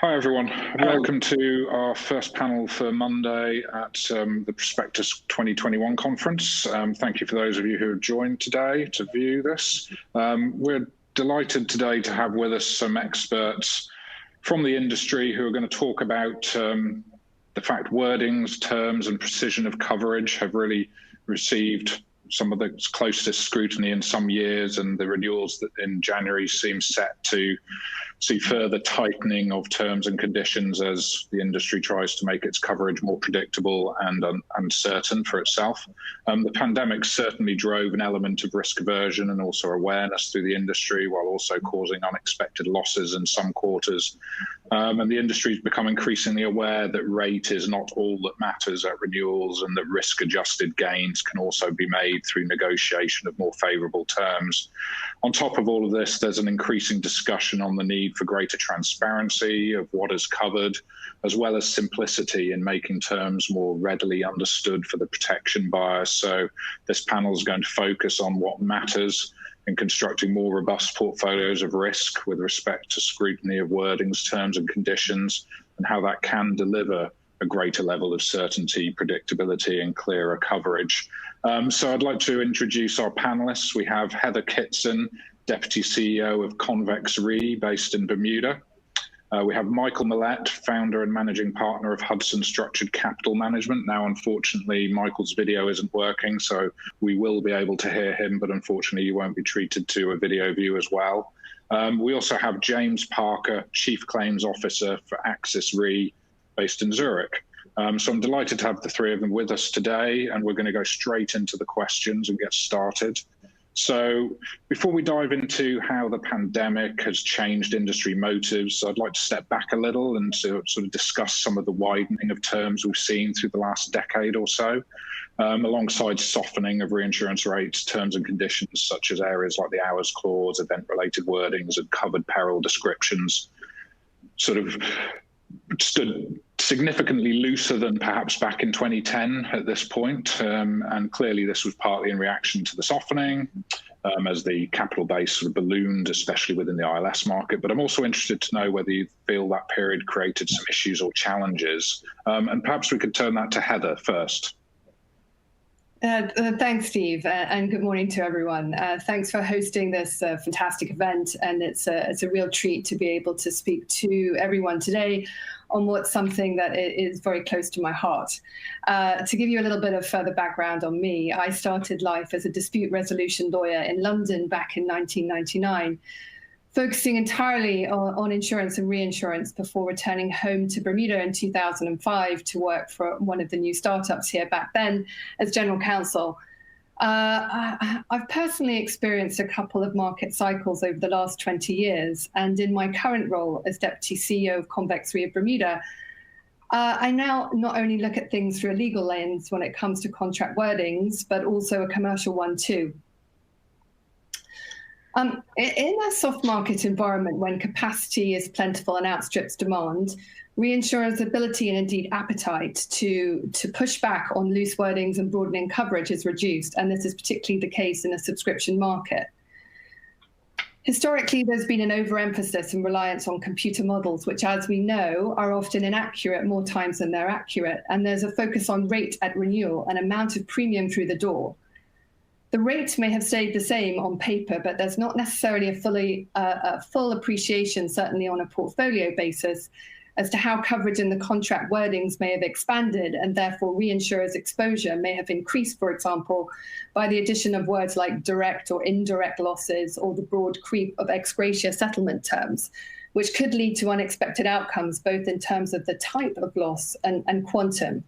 Hi everyone, welcome to our first panel for Monday at the Prospectus 2021 conference. Thank you for those of you who have joined today to view this. We're delighted today to have with us some experts from the industry who are going to talk about the fact wordings, terms and precision of coverage have really received some of the closest scrutiny in some years, and the renewals that in January seem set to see further tightening of terms and conditions as the industry tries to make its coverage more predictable and uncertain for itself. The pandemic certainly drove an element of risk aversion and also awareness through the industry, while also causing unexpected losses in some quarters. And the industry has become increasingly aware that rate is not all that matters at renewals, and that risk-adjusted gains can also be made through negotiation of more favourable terms. On top of all of this, there's an increasing discussion on the need for greater transparency of what is covered, as well as simplicity in making terms more readily understood for the protection buyer. So this panel is going to focus on what matters in constructing more robust portfolios of risk with respect to scrutiny of wordings, terms and conditions, and how that can deliver a greater level of certainty, predictability, and clearer coverage. So I'd like to introduce our panelists. We have Heather Kitson, Deputy CEO of Convex Re, based in Bermuda. We have Michael Millett, founder and managing partner of Hudson Structured Capital Management. Now, unfortunately, Michael's video isn't working, so we will be able to hear him, but unfortunately, you won't be treated to a video view as well. We also have James Parker, Chief Claims Officer for Axis Re, based in Zurich. So I'm delighted to have the three of them with us today, and we're going to go straight into the questions and get started. So before we dive into how the pandemic has changed industry motives, I'd like to step back a little and to sort of discuss some of the widening of terms we've seen through the last decade or so, alongside softening of reinsurance rates, terms and conditions, such as areas like the hours clause, event-related wordings, and covered peril descriptions, sort of stood significantly looser than perhaps back in 2010 at this point. And clearly this was partly in reaction to the softening as the capital base sort of ballooned, especially within the ILS market. But I'm also interested to know whether you feel that period created some issues or challenges. And perhaps we could turn that to Heather first. Thanks, Steve, and good morning to everyone. Thanks for hosting this fantastic event, and it's a real treat to be able to speak to everyone today on what's something that is very close to my heart. To give you a little bit of further background on me, I started life as a dispute resolution lawyer in London back in 1999, focusing entirely on insurance and reinsurance before returning home to Bermuda in 2005 to work for one of the new startups here back then as general counsel. I've personally experienced a couple of market cycles over the last 20 years, and in my current role as Deputy CEO of Convex Re of Bermuda, I now not only look at things through a legal lens when it comes to contract wordings, but also a commercial one too. In a soft market environment, when capacity is plentiful and outstrips demand, reinsurers' ability and indeed appetite to push back on loose wordings and broadening coverage is reduced, and this is particularly the case in a subscription market. Historically, there's been an overemphasis and reliance on computer models, which, as we know, are often inaccurate more times than they're accurate, and there's a focus on rate at renewal and amount of premium through the door. The rate may have stayed the same on paper, but there's not necessarily a full appreciation, certainly on a portfolio basis, as to how coverage in the contract wordings may have expanded, and therefore reinsurers' exposure may have increased, for example, by the addition of words like direct or indirect losses, or the broad creep of ex gratia settlement terms, which could lead to unexpected outcomes, both in terms of the type of loss and quantum.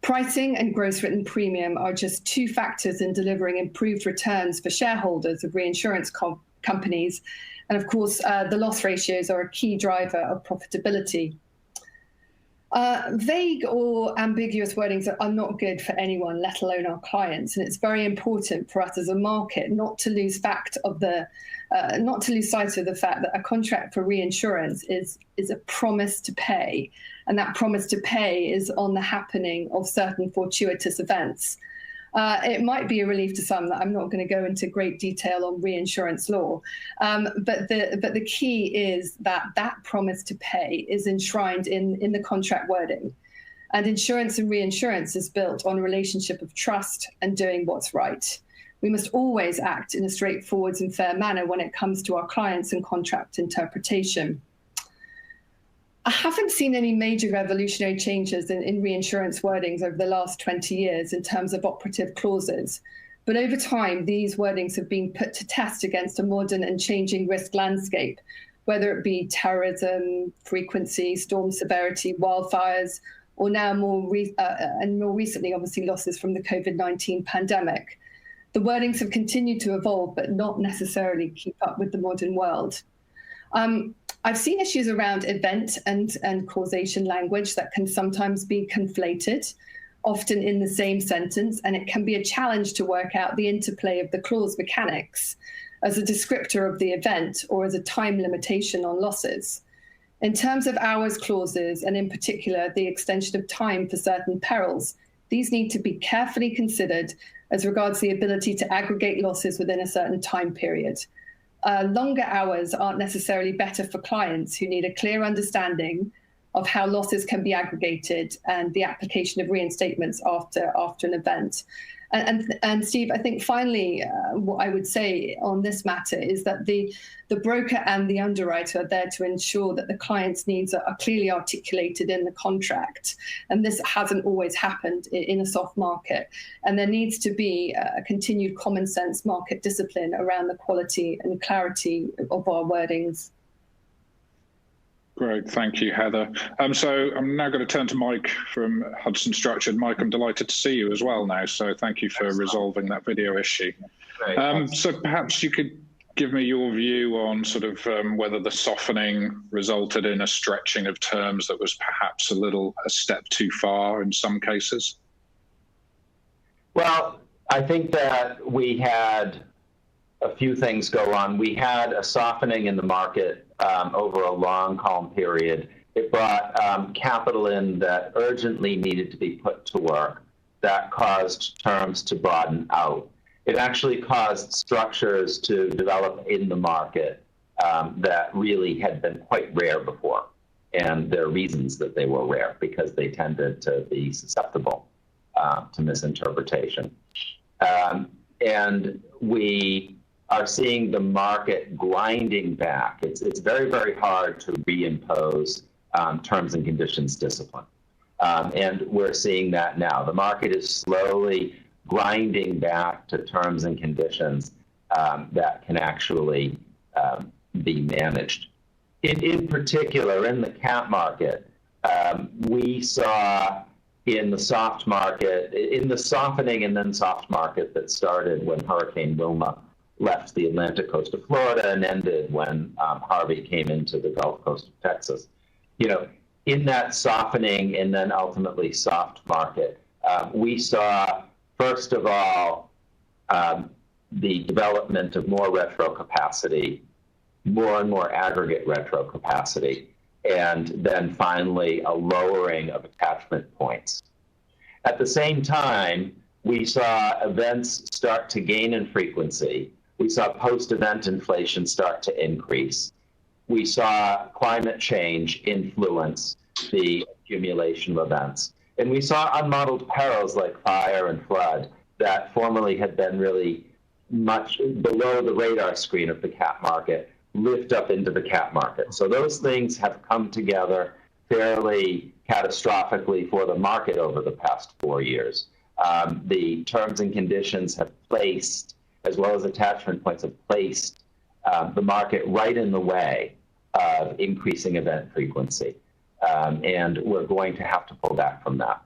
Pricing and gross written premium are just two factors in delivering improved returns for shareholders of reinsurance companies. And of course, the loss ratios are a key driver of profitability. Vague or ambiguous wordings are not good for anyone, let alone our clients. And it's very important for us as a market not to lose sight of the fact that a contract for reinsurance is a promise to pay. And that promise to pay is on the happening of certain fortuitous events. It might be a relief to some that I'm not going to go into great detail on reinsurance law. But the key is that that promise to pay is enshrined in the contract wording. And insurance and reinsurance is built on a relationship of trust and doing what's right. We must always act in a straightforward and fair manner when it comes to our clients and contract interpretation. I haven't seen any major revolutionary changes in reinsurance wordings over the last 20 years in terms of operative clauses. But over time, these wordings have been put to test against a modern and changing risk landscape, whether it be terrorism, frequency, storm severity, wildfires, or now more recently, obviously, losses from the COVID-19 pandemic. The wordings have continued to evolve, but not necessarily keep up with the modern world. I've seen issues around event and causation language that can sometimes be conflated, often in the same sentence, and it can be a challenge to work out the interplay of the clause mechanics as a descriptor of the event or as a time limitation on losses. In terms of hours clauses, and in particular, the extension of time for certain perils, these need to be carefully considered as regards the ability to aggregate losses within a certain time period. Longer hours aren't necessarily better for clients who need a clear understanding of how losses can be aggregated and the application of reinstatements after an event. And Steve, I think finally, what I would say on this matter is that the broker and the underwriter are there to ensure that the client's needs are clearly articulated in the contract. And this hasn't always happened in a soft market. And there needs to be a continued common sense market discipline around the quality and clarity of our wordings. Great, thank you, Heather. So I'm now going to turn to Mike from Hudson Structured. Mike, I'm delighted to see you as well now, so thank you for resolving that video issue. So perhaps you could give me your view on sort of whether the softening resulted in a stretching of terms that was perhaps a step too far in some cases? Well, I think that we had a few things go on. We had a softening in the market over a long calm period. It brought capital in that urgently needed to be put to work. That caused terms to broaden out. It actually caused structures to develop in the market that really had been quite rare before. And there are reasons that they were rare, because they tended to be susceptible to misinterpretation. And we are seeing the market grinding back. It's very, very hard to reimpose terms and conditions discipline. And we're seeing that now. The market is slowly grinding back to terms and conditions that can actually be managed. In particular, in the cat market, we saw in the soft market, in the softening and then soft market that started when Hurricane Wilma left the Atlantic coast of Florida and ended when Harvey came into the Gulf Coast of Texas. You know, in that softening and then ultimately soft market, we saw, first of all, the development of more retro capacity, more and more aggregate retro capacity, and then finally a lowering of attachment points. At the same time, we saw events start to gain in frequency. We saw post-event inflation start to increase. We saw climate change influence the accumulation of events. And we saw unmodeled perils like fire and flood that formerly had been really much below the radar screen of the cat market lift up into the cat market. So those things have come together fairly catastrophically for the market over the past 4 years. The terms and conditions have placed, as well as attachment points, have placed the market right in the way of increasing event frequency. And we're going to have to pull back from that.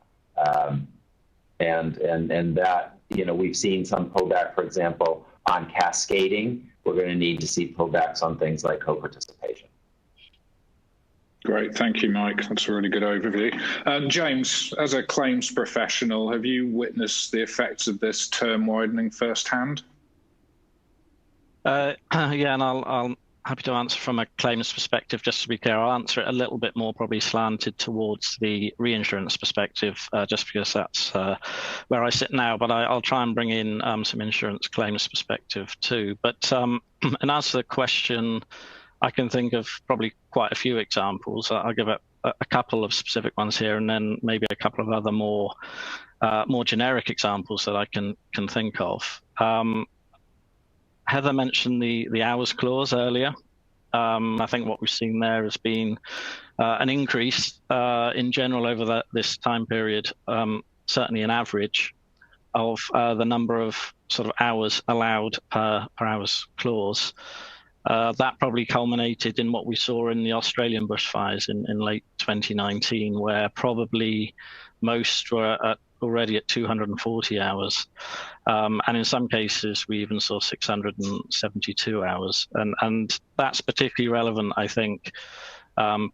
And that, you know, we've seen some pullback, for example, on cascading. We're going to need to see pullbacks on things like co-participation. Great, thank you, Mike. That's a really good overview. James, as a claims professional, have you witnessed the effects of this term widening firsthand? Yeah, and I'll Happy to answer from a claims perspective. Just to be clear, I'll answer it a little bit more probably slanted towards the reinsurance perspective, just because that's where I sit now. But I'll try and bring in some insurance claims perspective too. But and as to the question, I can think of probably quite a few examples. I'll give a couple of specific ones here, and then maybe a couple of other more generic examples that I can think of. Heather mentioned the hours clause earlier. I think what we've seen there has been an increase in general over this time period, certainly an average of the number of sort of hours allowed per hours clause. That probably culminated in what we saw in the Australian bushfires in late 2019, where probably most were already at 240 hours. And in some cases, we even saw 672 hours. And that's particularly relevant, I think,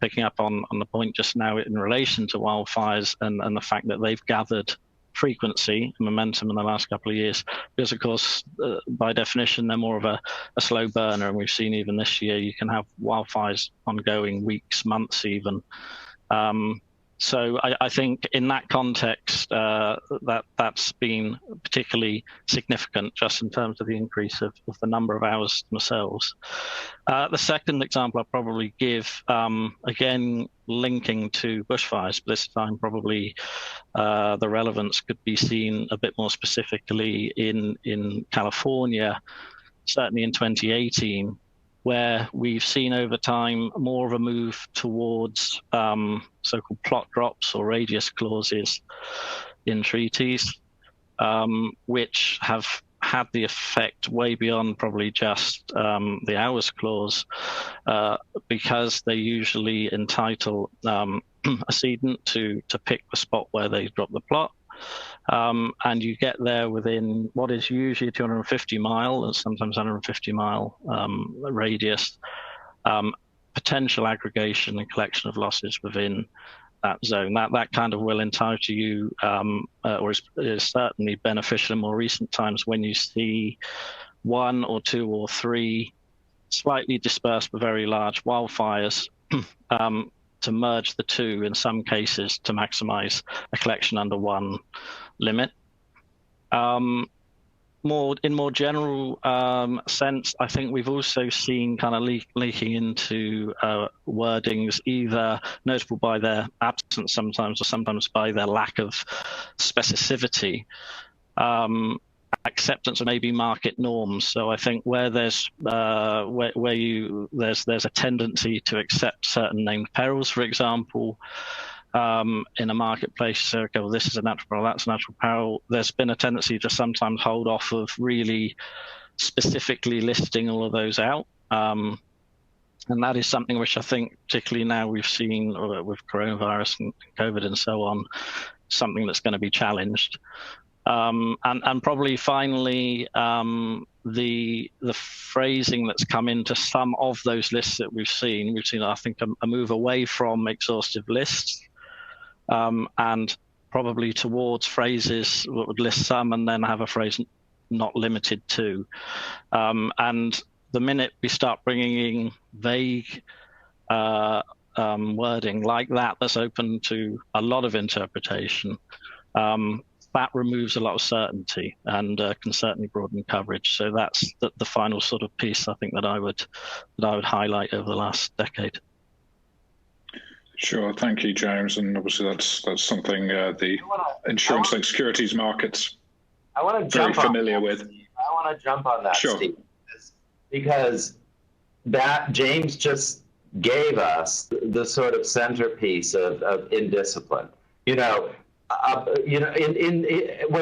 picking up on the point just now in relation to wildfires and the fact that they've gathered frequency and momentum in the last couple of years, because of course, by definition, they're more of a slow burner. And we've seen even this year, you can have wildfires ongoing weeks, months even. So I think in that context, that's been particularly significant just in terms of the increase of the number of hours themselves. The second example I'll probably give, again, linking to bushfires, but this time probably the relevance could be seen a bit more specifically in California, certainly in 2018, where we've seen over time more of a move towards so-called plot drops or radius clauses in treaties, which have had the effect way beyond probably just the hours clause, because they usually entitle a cedent to pick the spot where they drop the plot. And you get there within what is usually a 250-mile and sometimes 150-mile radius, potential aggregation and collection of losses within that zone. That kind of will entitle you, or is certainly beneficial in more recent times when you see one or two or three slightly dispersed but very large wildfires, to merge the two in some cases to maximize a collection under one limit. In more general sense, I think we've also seen kind of leaking into wordings, either notable by their absence sometimes or sometimes by their lack of specificity, acceptance of maybe market norms. So I think where there's there's a tendency to accept certain named perils, for example, in a marketplace, so okay, well, this is a natural peril, that's a natural peril. There's been a tendency to sometimes hold off of really specifically listing all of those out. And that is something which I think, particularly now we've seen with coronavirus and COVID and so on, something that's going to be challenged. And probably finally, the phrasing that's come into some of those lists that we've seen, I think, a move away from exhaustive lists, and probably towards phrases that would list some and then have a phrase not limited to. And the minute we start bringing in vague wording like that, that's open to a lot of interpretation, that removes a lot of certainty and can certainly broaden coverage. So that's the final sort of piece I think that I would highlight over the last decade. Sure, thank you, James. And obviously that's something the insurance-linked securities markets very familiar with. I want to jump on that, sure. Steve, because that James just gave us the sort of centerpiece of indiscipline. When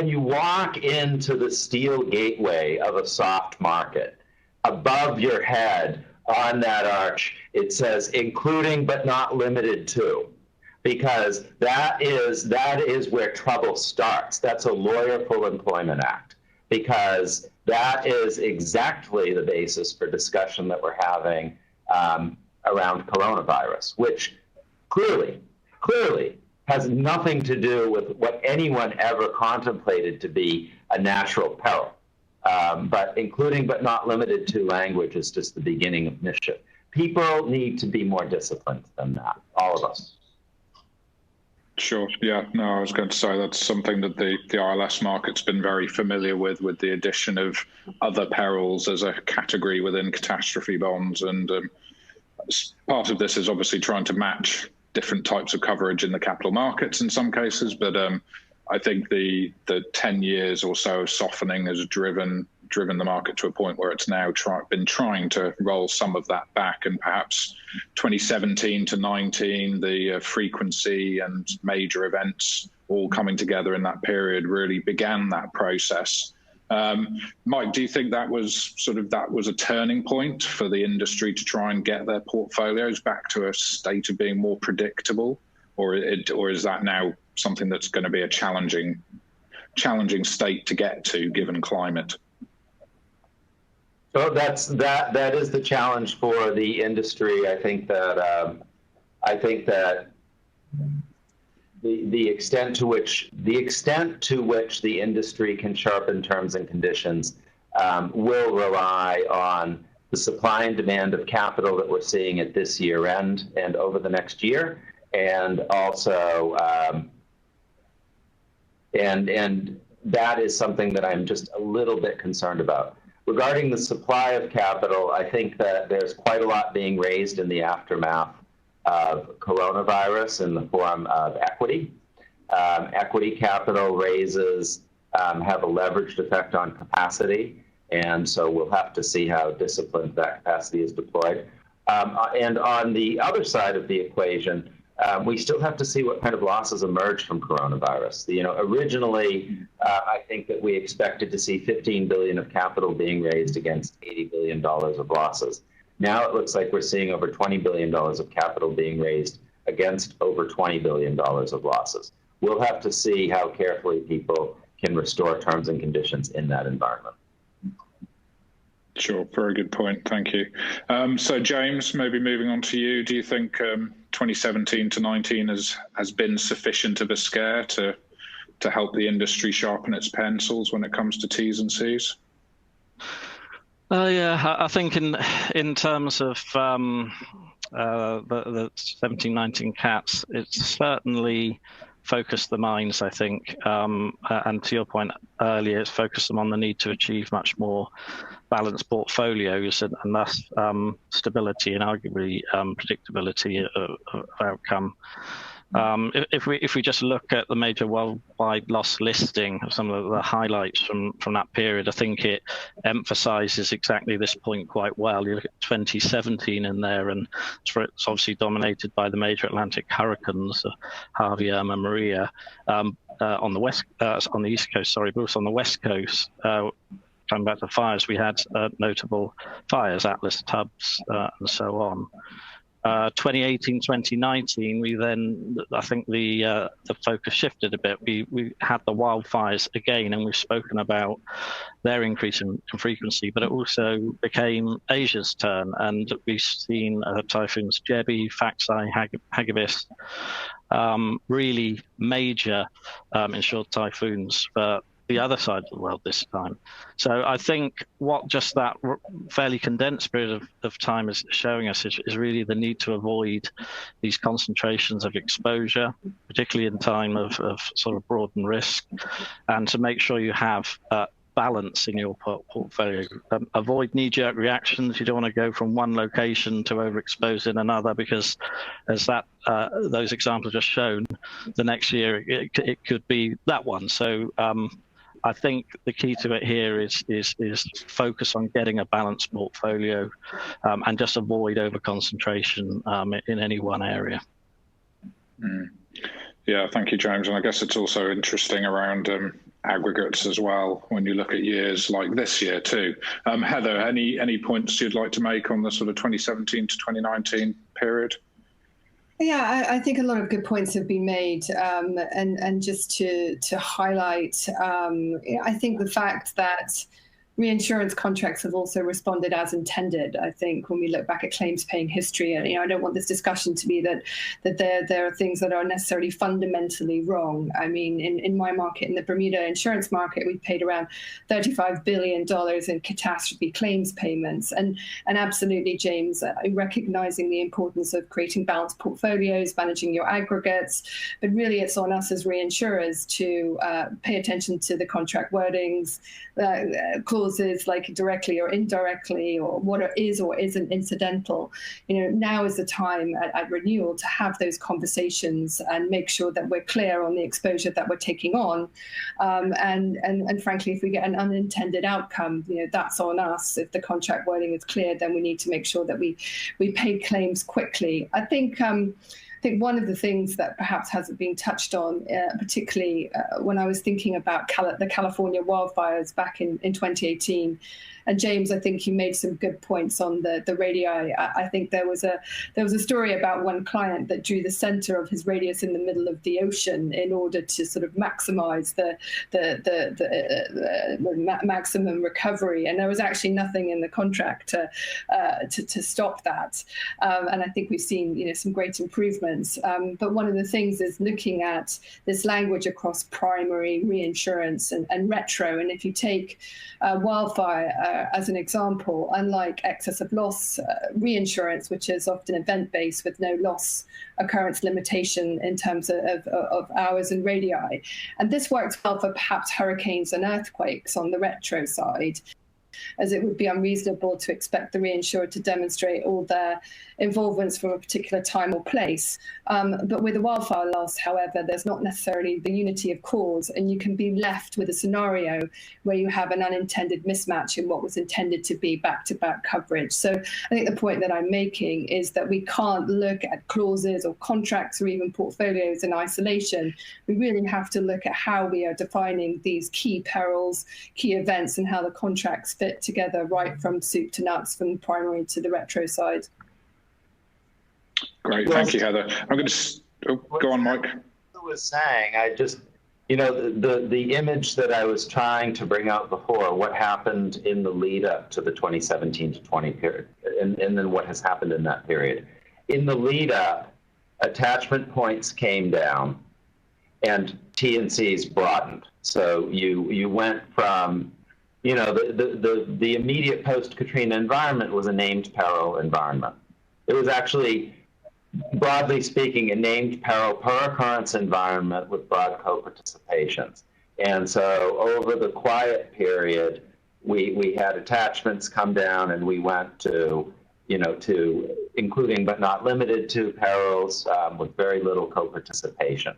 you walk into the steel gateway of a soft market, above your head on that arch, it says including but not limited to, because that is where trouble starts. That's a Lawyer Full Employment Act, because that is exactly the basis for discussion that we're having around coronavirus, which clearly has nothing to do with what anyone ever contemplated to be a natural peril. But including but not limited to language is just the beginning of mischief. People need to be more disciplined than that, all of us. Sure. Yeah. No, I was going to say that's something that the ILS market's been very familiar with the addition of other perils as a category within catastrophe bonds. And part of this is obviously trying to match different types of coverage in the capital markets in some cases. But I think the 10 years or so of softening has driven the market to a point where it's now been trying to roll some of that back, and perhaps 2017 to 19, the frequency and major events all coming together in that period really began that process. Mike, do you think that was a turning point for the industry to try and get their portfolios back to a state of being more predictable, or is that now something that's going to be a challenging state to get to given climate? So that is the challenge for the industry. I think that the extent to which the industry can sharpen terms and conditions will rely on the supply and demand of capital that we're seeing at this year end and over the next year, and also and that is something that I'm just a little bit concerned about. Regarding the supply of capital, I think that there's quite a lot being raised in the aftermath of coronavirus in the form of equity. Equity capital raises have a leveraged effect on capacity, and so we'll have to see how disciplined that capacity is deployed. And on the other side of the equation, we still have to see what kind of losses emerge from coronavirus. Originally, I think that we expected to see $15 billion of capital being raised against $80 billion of losses. Now it looks like we're seeing over $20 billion of capital being raised against over $20 billion of losses. We'll have to see how carefully people can restore terms and conditions in that environment. Sure, very good point. Thank you. So James, maybe moving on to you. Do you think 2017 to 19 has been sufficient of a scare to help the industry sharpen its pencils when it comes to T's and C's? Yeah, I think in terms of the 17-19 cats, it's certainly focused the minds, I think, and to your point earlier, it's focused them on the need to achieve much more balanced portfolios and thus stability and arguably predictability of outcome. If we just look at the major worldwide loss listing of some of the highlights from that period, I think it emphasizes exactly this point quite well. You look at 2017 in there, and it's obviously dominated by the major Atlantic hurricanes, Harvey, Irma, Maria, on the east coast, but also on the west coast. Coming back to fires, we had notable fires, Atlas, Tubbs, and so on. 2018, 2019, I think the focus shifted a bit. We had the wildfires again, and we've spoken about their increase in frequency, but it also became Asia's turn, and we've seen typhoons Jebi, Faxai, Hagibis, really major insured typhoons for the other side of the world this time. So I think what just that fairly condensed period of time is showing us is really the need to avoid these concentrations of exposure, particularly in time of sort of broadened risk, and to make sure you have balance in your portfolio. Avoid knee-jerk reactions. You don't want to go from one location to overexpose in another, because as those examples just shown, the next year it could be that one. So I think the key to it here is focus on getting a balanced portfolio and just avoid over-concentration in any one area. Yeah, thank you, James. And I guess it's also interesting around aggregates as well when you look at years like this year too. Heather, any points you'd like to make on the sort of 2017 to 2019 period? Yeah, I think a lot of good points have been made, and just to highlight, I think the fact that reinsurance contracts have also responded as intended. I think when we look back at claims paying history, and I don't want this discussion to be that there are things that are necessarily fundamentally wrong. I mean, in my market, in the Bermuda insurance market, we paid around $35 billion in catastrophe claims payments, and absolutely, James, recognizing the importance of creating balanced portfolios, managing your aggregates, but really it's on us as reinsurers to pay attention to the contract wordings, clauses like directly or indirectly, or what is or isn't incidental. Now is the time at renewal to have those conversations and make sure that we're clear on the exposure that we're taking on. And frankly, if we get an unintended outcome, that's on us. If the contract wording is clear, then we need to make sure that we pay claims quickly. I think one of the things that perhaps hasn't been touched on, particularly when I was thinking about the California wildfires back in 2018, and James, I think you made some good points on the radii. I think there was a story about one client that drew the center of his radius in the middle of the ocean in order to sort of maximize the maximum recovery, and there was actually nothing in the contract to stop that. And I think we've seen some great improvements. But one of the things is looking at this language across primary, reinsurance, and retro. And if you take wildfire as an example, unlike excess of loss reinsurance, which is often event-based with no loss occurrence limitation in terms of hours and radii. And this works well for perhaps hurricanes and earthquakes on the retro side, as it would be unreasonable to expect the reinsurer to demonstrate all their involvements from a particular time or place. But with a wildfire loss, however, there's not necessarily the unity of cause, and you can be left with a scenario where you have an unintended mismatch in what was intended to be back-to-back coverage. So I think the point that I'm making is that we can't look at clauses or contracts or even portfolios in isolation. We really have to look at how we are defining these key perils, key events, and how the contracts fit together right from soup to nuts, from the primary to the retro side. Great, thank you, Heather. I'm going to go on, Mike. I was saying, I just, the image that I was trying to bring out before, what happened in the lead up to the 2017 to 20 period, and then what has happened in that period. In the lead up, attachment points came down, and T&Cs broadened. So you went from the immediate post-Katrina environment was a named peril environment. It was actually, broadly speaking, a named peril per occurrence environment with broad co-participations. And so over the quiet period, we had attachments come down, and we went to including but not limited to perils with very little co-participation.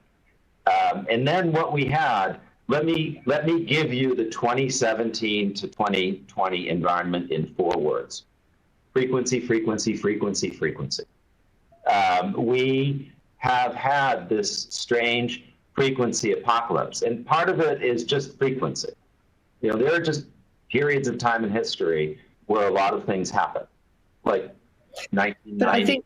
And then what we had, let me give you the 2017 to 2020 environment in 4 words: frequency, frequency, frequency, frequency. We have had this strange frequency apocalypse, and part of it is just frequency. There are just periods of time in history where a lot of things happen, like 1990,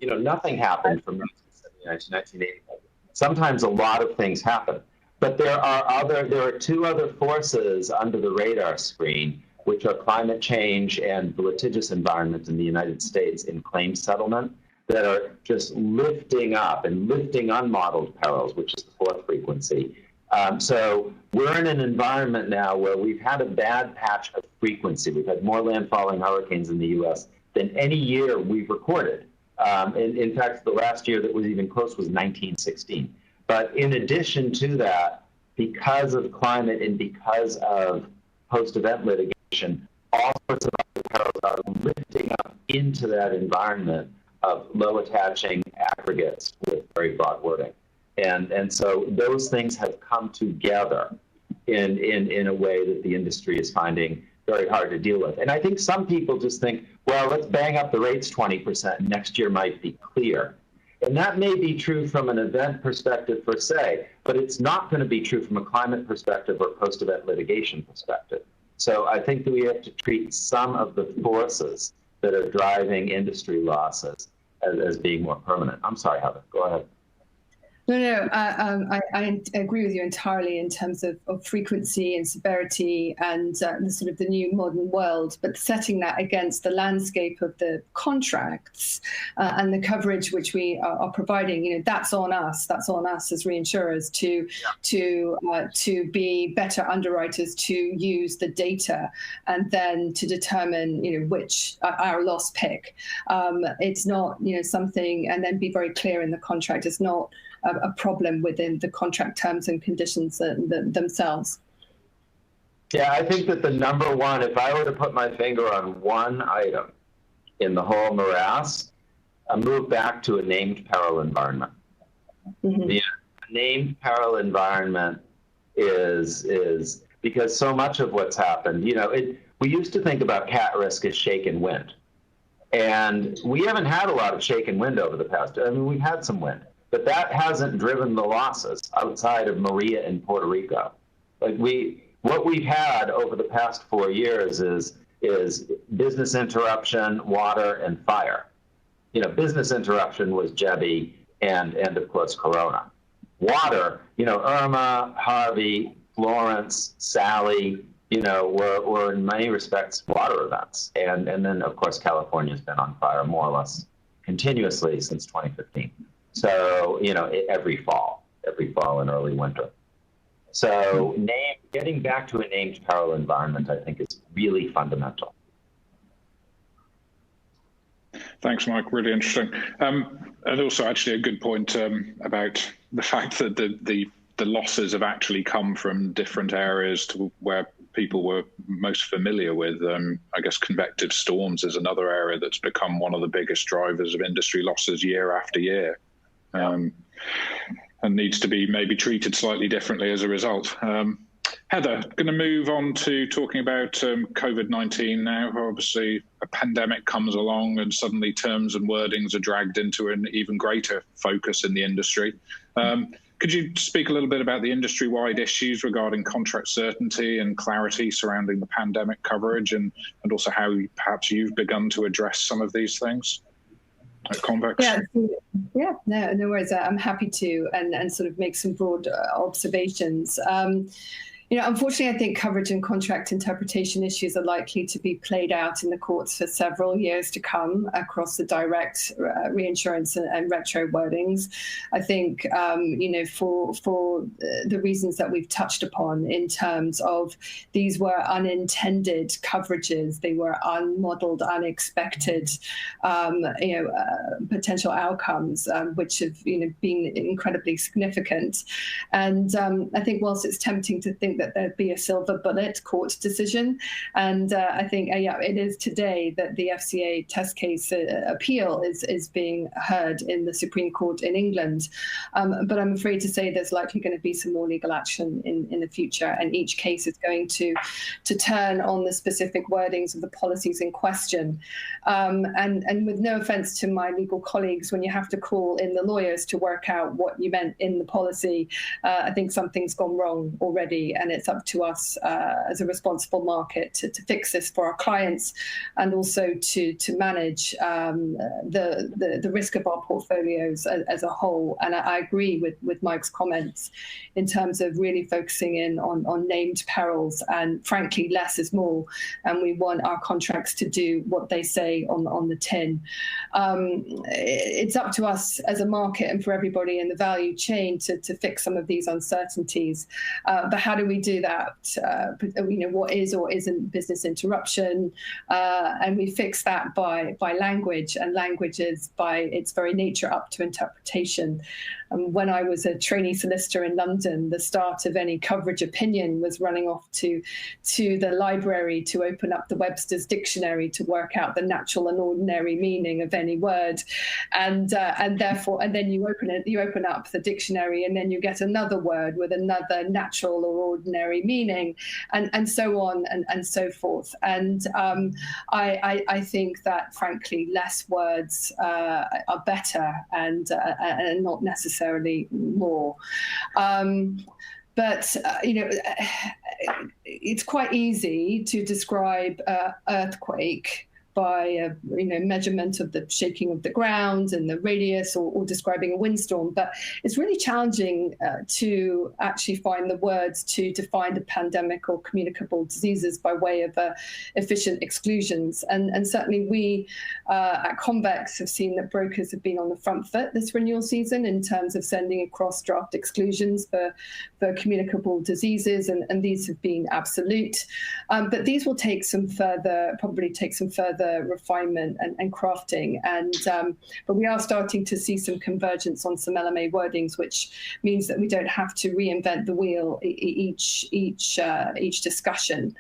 1995. Nothing happened from 1979 to 1985. Sometimes a lot of things happen. But there are 2 other forces under the radar screen, which are climate change and the litigious environment in the United States in claim settlement, that are just lifting up and lifting unmodeled perils, which is the 4th frequency. So we're in an environment now where we've had a bad patch of frequency. We've had more landfalling hurricanes in the U.S. than any year we've recorded. In fact, the last year that was even close was 1916. But in addition to that, because of climate and because of post-event litigation, all sorts of other perils are lifting up into that environment of low attaching aggregates with very broad wording. And so those things have come together in a way that the industry is finding very hard to deal with. And I think some people just think, well, let's bang up the rates 20%, and next year might be clear. And that may be true from an event perspective per se, but it's not going to be true from a climate perspective or post-event litigation perspective. So I think that we have to treat some of the forces that are driving industry losses as being more permanent. I'm sorry, Heather, go ahead. No, I agree with you entirely in terms of frequency and severity and the sort of the new modern world, but setting that against the landscape of the contracts and the coverage which we are providing, that's on us. That's on us as reinsurers to be better underwriters, to use the data and then to determine, which our loss pick. It's not, something, and then be very clear in the contract. It's not a problem within the contract terms and conditions themselves. Yeah, I think that the number one, if I were to put my finger on one item in the whole morass, I move back to a named peril environment. Mm-hmm. The named peril environment is because so much of what's happened, we used to think about cat risk as shaken wind. And we haven't had a lot of shaken wind over the past, we've had some wind. But that hasn't driven the losses outside of Maria in Puerto Rico. What we've had over the past 4 years is business interruption, water, and fire. Business interruption was Jebi and of course Corona. Water, Irma, Harvey, Florence, Sally, were in many respects water events. And then of course California's been on fire more or less continuously since 2015. So, every fall and early winter. So getting back to a named peril environment, I think, is really fundamental. Thanks, Mike. Really interesting. And also actually a good point about the fact that the losses have actually come from different areas to where people were most familiar with. I guess convective storms is another area that's become one of the biggest drivers of industry losses year after year. And needs to be maybe treated slightly differently as a result. Heather, going to move on to talking about COVID-19 now. Obviously, a pandemic comes along and suddenly terms and wordings are dragged into an even greater focus in the industry. Could you speak a little bit about the industry-wide issues regarding contract certainty and clarity surrounding the pandemic coverage and also how perhaps you've begun to address some of these things? Convex. Yeah, no worries. I'm happy to and sort of make some broad observations. Unfortunately, I think coverage and contract interpretation issues are likely to be played out in the courts for several years to come across the direct reinsurance and retro wordings. I think, for the reasons that we've touched upon in terms of these were unintended coverages, they were unmodeled, unexpected, potential outcomes, which have, been incredibly significant. And I think whilst it's tempting to think that there'd be a silver bullet court decision. And I think, it is today that the FCA test case appeal is being heard in the Supreme Court in England. But I'm afraid to say there's likely going to be some more legal action in the future. And each case is going to turn on the specific wordings of the policies in question. And with no offense to my legal colleagues, when you have to call in the lawyers to work out what you meant in the policy, I think something's gone wrong already. And it's up to us as a responsible market to fix this for our clients and also to manage the risk of our portfolios as a whole. And I agree with Mike's comments in terms of really focusing in on named perils, and frankly, less is more. And we want our contracts to do what they say on the tin. It's up to us as a market and for everybody in the value chain to fix some of these uncertainties. But how do we do that? What is or isn't business interruption? And we fix that by language, and language is by its very nature up to interpretation. When I was a trainee solicitor in London, the start of any coverage opinion was running off to the library to open up the Webster's dictionary to work out the natural and ordinary meaning of any word, and then you open up the dictionary, and then you get another word with another natural or ordinary meaning, and so on and so forth. And I think that frankly less words are better and not necessarily more. But it's quite easy to describe earthquake by measurement of the shaking of the ground and the radius, or describing a windstorm. But it's really challenging to actually find the words to define the pandemic or communicable diseases by way of efficient exclusions. And certainly we at Convex have seen that brokers have been on the front foot this renewal season in terms of sending across draft exclusions for communicable diseases, and these have been absolute. But these will probably take some further refinement and crafting. But we are starting to see some convergence on some LMA wordings, which means that we don't have to reinvent the wheel each discussion.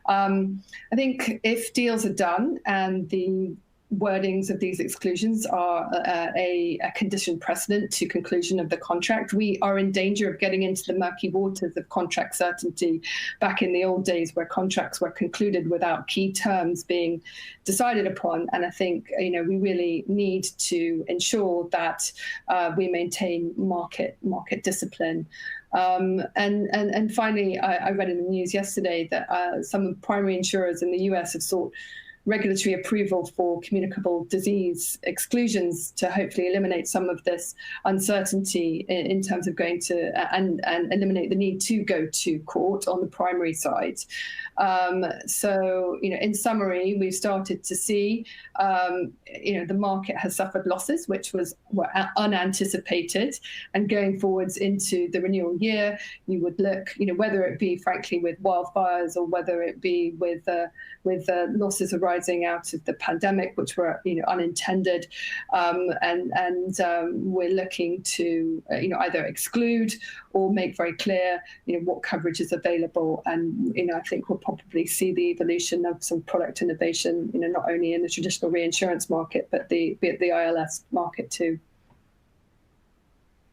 I think if deals are done and the wordings of these exclusions are a condition precedent to conclusion of the contract, we are in danger of getting into the murky waters of contract certainty back in the old days, where contracts were concluded without key terms being decided upon. And I think we really need to ensure that we maintain market discipline. And finally, I read in the news yesterday that some primary insurers in the US have sought regulatory approval for communicable disease exclusions to hopefully eliminate some of this uncertainty in terms of going to and eliminate the need to go to court on the primary side. So, in summary, we've started to see, the market has suffered losses which were unanticipated, and going forwards into the renewal year, you would look, whether it be frankly with wildfires or whether it be with losses arising out of the pandemic, which were unintended, and we're looking to either exclude or make very clear what coverage is available. And I think we'll probably see the evolution of some product innovation, not only in the traditional reinsurance market but the ILS market too.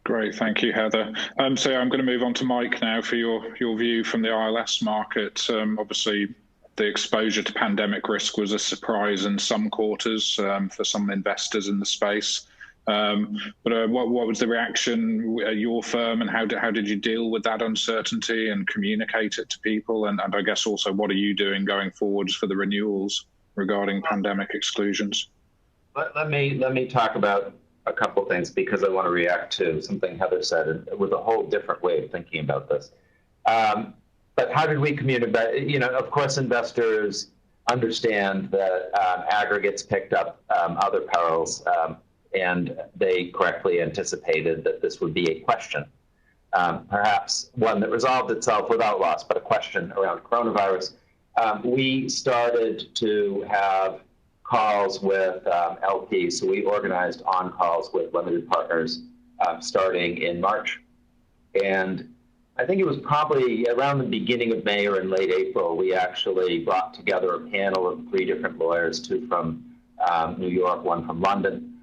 Great, thank you, Heather. So I'm going to move on to Mike now for your view from the ILS market. Obviously, the exposure to pandemic risk was a surprise in some quarters for some investors in the space. But what was the reaction at your firm, and how did you deal with that uncertainty and communicate it to people? And I guess also, what are you doing going forwards for the renewals regarding pandemic exclusions? Let me talk about a couple of things, because I want to react to something Heather said with a whole different way of thinking about this. But how did we communicate? Of course, investors understand that aggregates picked up other perils, and they correctly anticipated that this would be a question, perhaps one that resolved itself without loss, but a question around coronavirus. We started to have calls with LPs, so we organized on-calls with limited partners starting in March. And I think it was probably around the beginning of May or in late April, we actually brought together a panel of 3 different lawyers, 2 from New York, 1 from London,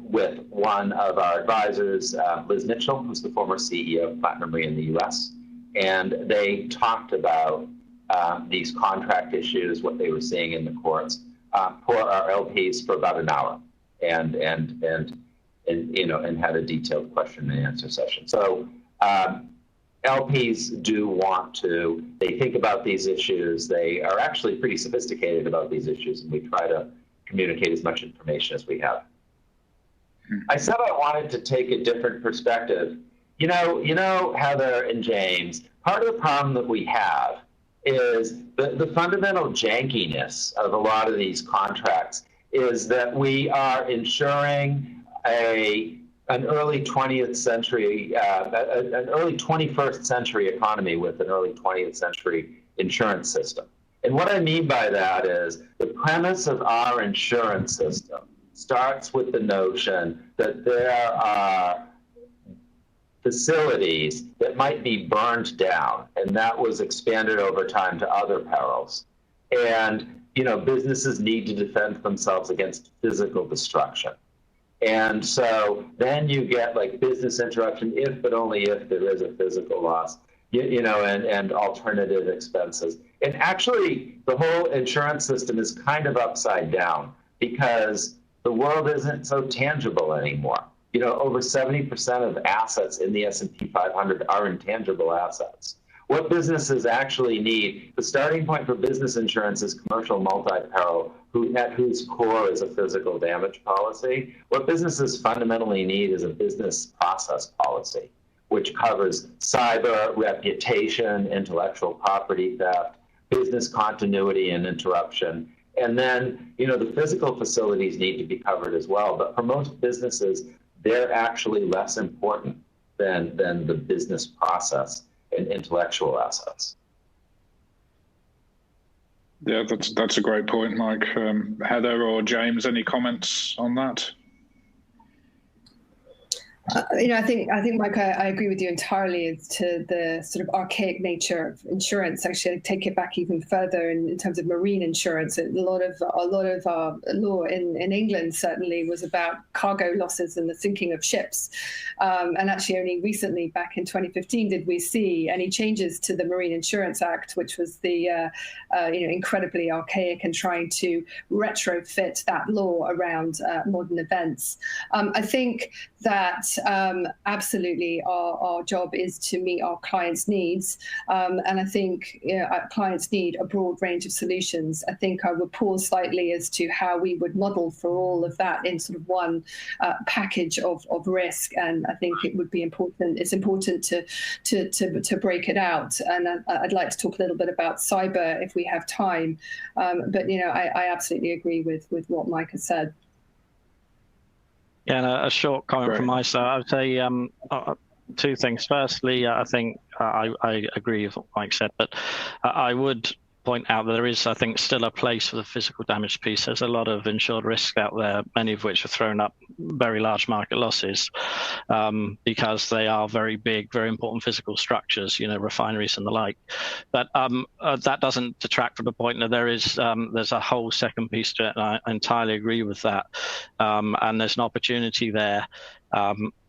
with one of our advisors, Liz Mitchell, who's the former CEO of Platinum Re in the US. And they talked about these contract issues, what they were seeing in the courts, for our LPs for about an hour, and had a detailed question and answer session. So LPs do want to, they think about these issues. They are actually pretty sophisticated about these issues, and we try to communicate as much information as we have. I said I wanted to take a different perspective. Heather and James, part of the problem that we have is the fundamental jankiness of a lot of these contracts is that we are insuring an early 20th century, an early 21st century economy with an early 20th century insurance system. And what I mean by that is the premise of our insurance system starts with the notion that there are facilities that might be burned down, and that was expanded over time to other perils. And, businesses need to defend themselves against physical destruction. And so then you get like business interruption, if but only if there is a physical loss, and alternative expenses. And actually, the whole insurance system is kind of upside down, because the world isn't so tangible anymore. Over 70% of assets in the S&P 500 are intangible assets. what businesses actually need. The starting point for business insurance is commercial multi-peril, at whose core is a physical damage policy. What businesses fundamentally need is a business process policy, which covers cyber, reputation, intellectual property theft, business continuity and interruption. And then, the physical facilities need to be covered as well. But for most businesses, they're actually less important than the business process and intellectual assets. Yeah, that's a great point, Mike. Heather or James, any comments on that? I think, Mike, I agree with you entirely as to the sort of archaic nature of insurance. Actually, I take it back even further in terms of marine insurance. A lot of our law in England certainly was about cargo losses and the sinking of ships. And actually, only recently, back in 2015, did we see any changes to the Marine Insurance Act, which was the incredibly archaic and trying to retrofit that law around modern events. I think that absolutely our job is to meet our clients' needs. And I think our clients need a broad range of solutions. I think I would pause slightly as to how we would model for all of that in sort of one package of risk. And I think it would be important. It's important to break it out. And I'd like to talk a little bit about cyber if we have time. But I absolutely agree with what Mike has said. Yeah, and a short comment from my side. I would say two things. Firstly, I think I agree with what Mike said, but I would point out that there is, I think, still a place for the physical damage piece. There's a lot of insured risk out there, many of which have thrown up very large market losses because they are very big, very important physical structures, refineries and the like. But that doesn't detract from the point that there's a whole second piece to it, and I entirely agree with that. And there's an opportunity there.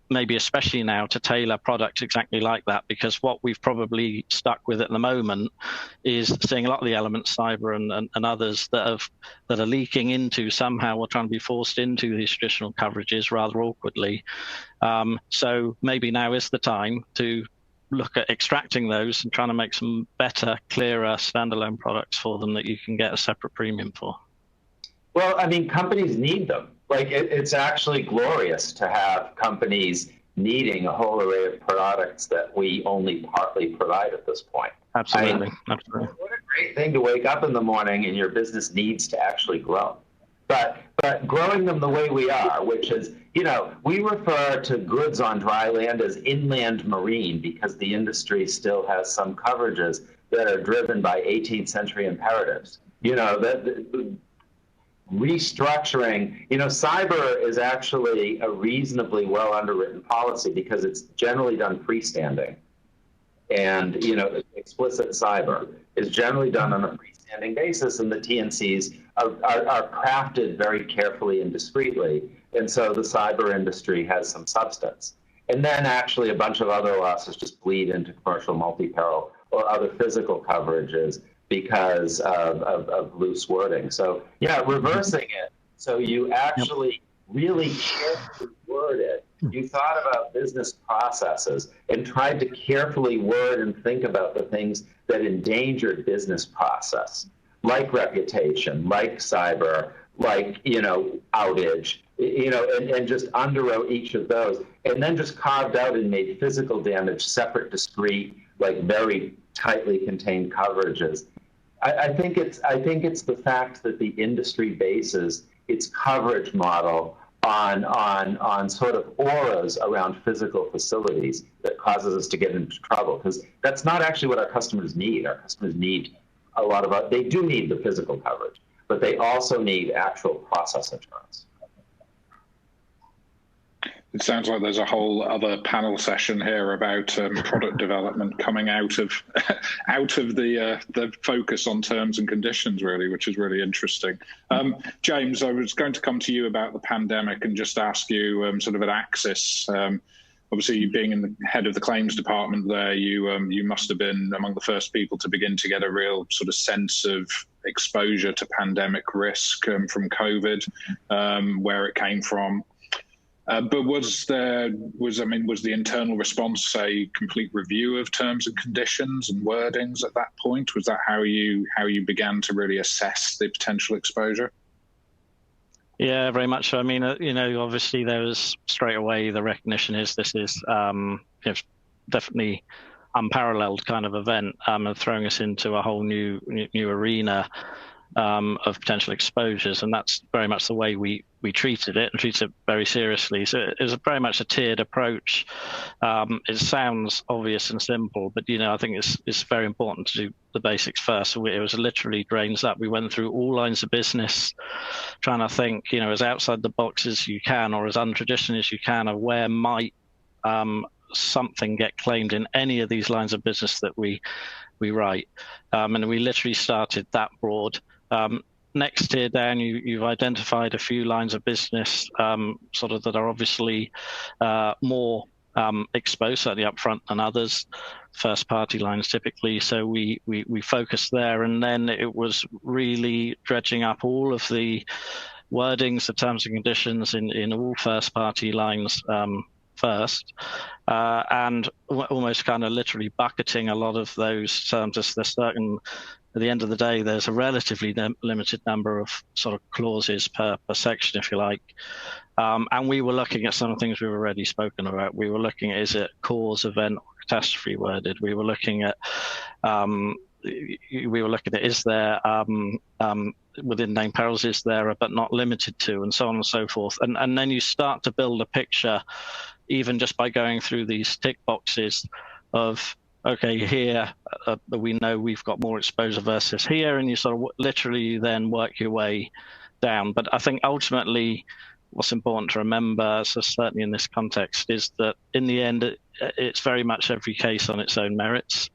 Maybe especially now to tailor products exactly like that, because what we've probably stuck with at the moment is seeing a lot of the elements, cyber and others that are leaking into somehow or trying to be forced into these traditional coverages rather awkwardly. So maybe now is the time to look at extracting those and trying to make some better, clearer standalone products for them that you can get a separate premium for. Well, I mean, companies need them. Like, it's actually glorious to have companies needing a whole array of products that we only partly provide at this point. Absolutely. Absolutely. What a great thing to wake up in the morning and your business needs to actually grow. But growing them the way we are, which is, we refer to goods on dry land as inland marine because the industry still has some coverages that are driven by 18th century imperatives. Restructuring, cyber is actually a reasonably well underwritten policy because it's generally done freestanding. And, explicit cyber is generally done on a freestanding basis, and the T&Cs are crafted very carefully and discreetly. And so the cyber industry has some substance. And then actually a bunch of other losses just bleed into commercial multi-peril or other physical coverages because of loose wording. So yeah, reversing it. So you actually really carefully word it. You thought about business processes and tried to carefully word and think about the things that endangered business process, like reputation, like cyber, like, outage, and just underwrote each of those, and then just carved out and made physical damage separate, discrete, like very tightly contained coverages. I think it's the fact that the industry bases its coverage model on sort of auras around physical facilities that causes us to get into trouble, because that's not actually what our customers need. Our customers need they do need the physical coverage, but they also need actual process insurance. It sounds like there's a whole other panel session here about product development coming out of the focus on terms and conditions, really, which is really interesting. James, I was going to come to you about the pandemic and just ask you sort of at Axis. Obviously, you being in the head of the claims department there, you must have been among the first people to begin to get a real sort of sense of exposure to pandemic risk from COVID, where it came from. But was the internal response a complete review of terms and conditions and wordings at that point? Was that how you began to really assess the potential exposure? Yeah, very much so. I mean, obviously there was straight away the recognition is this is definitely unparalleled kind of event, and throwing us into a whole new arena of potential exposures, and that's very much the way we treated it and treated it very seriously. So it was very much a tiered approach. It sounds obvious and simple, but I think it's very important to do the basics first. So it was literally drains up. We went through all lines of business, trying to think, as outside the box as you can, or as untraditional as you can, of where might something get claimed in any of these lines of business that we write, and we literally started that broad. Next tier down, you've identified a few lines of business sort of that are obviously more exposed, certainly upfront than others, first party lines typically. So we focused there, and then it was really dredging up all of the wordings, the terms and conditions in all first party lines first, and almost kind of literally bucketing a lot of those terms as there's certain. At the end of the day, there's a relatively limited number of sort of clauses per section, if you like. And we were looking at some of the things we've already spoken about. We were looking at, is it cause, event, or catastrophe worded? We were looking at, is there, within named perils, is there, but not limited to, and so on and so forth. And then you start to build a picture, even just by going through these tick boxes of, okay, here we know we've got more exposure versus here, and you sort of literally then work your way down. But I think ultimately what's important to remember, so certainly in this context, is that in the end, it's very much every case on its own merits.